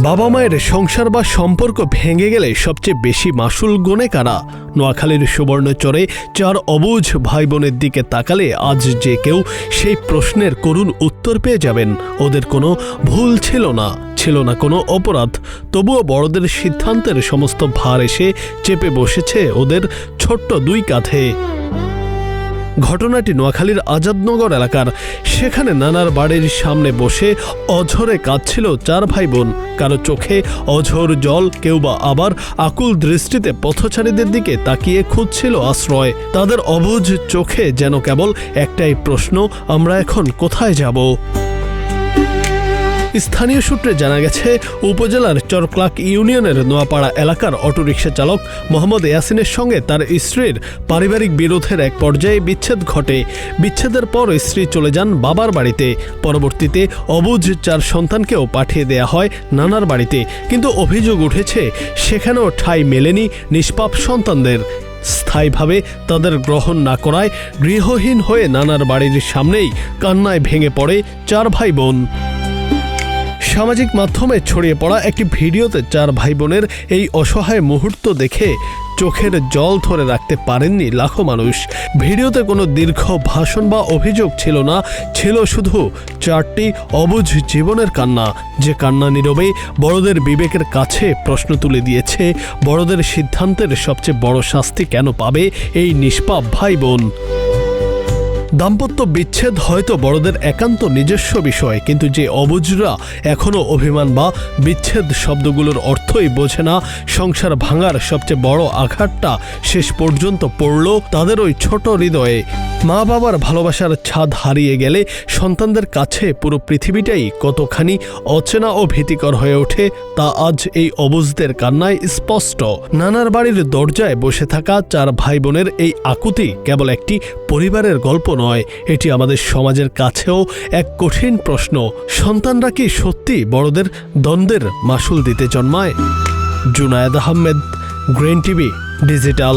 বাবা মায়ের সংসার বা সম্পর্ক ভেঙে গেলে সবচেয়ে বেশি মাসুল গোনে কারা? নোয়াখালীর সুবর্ণচরে 4 অবুঝ ভাই বোনের দিকে তাকালে আজ যে কেউ সেই প্রশ্নের করুণ উত্তর পেয়ে যাবেন। ওদের কোনো ভুল ছিল না কোনো অপরাধ, তবুও বড়দের সিদ্ধান্তের সমস্ত ভার এসে চেপে বসেছে ওদের ছোট্ট 2 কাঁধে। ঘটনাটি নোয়াখালীর আজাদনগর এলাকার। সেখানে নানার বাড়ির সামনে বসে অঝরে কাঁদছিল 4 ভাই বোন। কারো চোখে অঝোর জল, কেউ বা আবার আকুল দৃষ্টিতে পথচারীদের দিকে তাকিয়ে খুঁজছিল আশ্রয়। তাদের অবুঝ চোখে যেন কেবল একটাই প্রশ্ন, আমরা এখন কোথায় যাব? স্থানীয় সূত্রে জানা গেছে, উপজেলার চরক্লাক ইউনিয়নের নোয়াপাড়া এলাকার অটোরিকশা চালক মোহাম্মদ ইয়াসিনের সঙ্গে তার স্ত্রীর পারিবারিক বিরোধের এক পর্যায়ে বিচ্ছেদ ঘটে। বিচ্ছেদের পর স্ত্রী চলে যান বাবার বাড়িতে। পরবর্তীতে অবুঝ 4 সন্তানকেও পাঠিয়ে দেয়া হয় নানার বাড়িতে। কিন্তু অভিযোগ উঠেছে, সেখানেও ঠাঁই মেলেনি নিষ্পাপ সন্তানদের। স্থায়ীভাবে তাদের গ্রহণ না করায় গৃহহীন হয়ে নানার বাড়ির সামনেই কান্নায় ভেঙে পড়ে 4 ভাই বোন। সামাজিক মাধ্যমে ছড়িয়ে পড়া একটি ভিডিওতে 4 ভাই বোনের এই অসহায় মুহূর্ত দেখে চোখের জল ধরে রাখতে পারেননি লাখো মানুষ। ভিডিওতে কোনো দীর্ঘ ভাষণ বা অভিযোগ ছিল না, ছিল শুধু 4টি অবুঝ জীবনের কান্না, যে কান্না নীরবে বড়দের বিবেকের কাছে প্রশ্ন তুলে দিয়েছে, বড়দের সিদ্ধান্তের সবচেয়ে বড় শাস্তি কেন পাবে এই নিষ্পাপ ভাই বোন। দাম্পত্য বিচ্ছেদ হয়তো বড়দের একান্ত নিজস্ব বিষয়, কিন্তু যে অবুঝরা এখনও অভিমান বা বিচ্ছেদ শব্দগুলোর অর্থই বোঝে না, সংসার ভাঙার সবচেয়ে বড় আঘাতটা শেষ পর্যন্ত পড়ল তাদের ওই ছোট হৃদয়ে। মা বাবার ভালোবাসার ছাদ হারিয়ে গেলে সন্তানদের কাছে পুরো পৃথিবীটাই কতখানি অচেনা ও ভীতিকর হয়ে ওঠে, তা আজ এই অবুঝদের কান্নায় স্পষ্ট। নানার বাড়ির দরজায় বসে থাকা 4 ভাই বোনের এই আকুতি কেবল একটি পরিবারের গল্প নয়, এটি আমাদের সমাজের কাছেও এক কঠিন প্রশ্ন। সন্তানরা কি সত্যি বড়দের দ্বন্দ্বের মাসুল দিতে জন্মায়? Junaid Ahmed, green TV digital.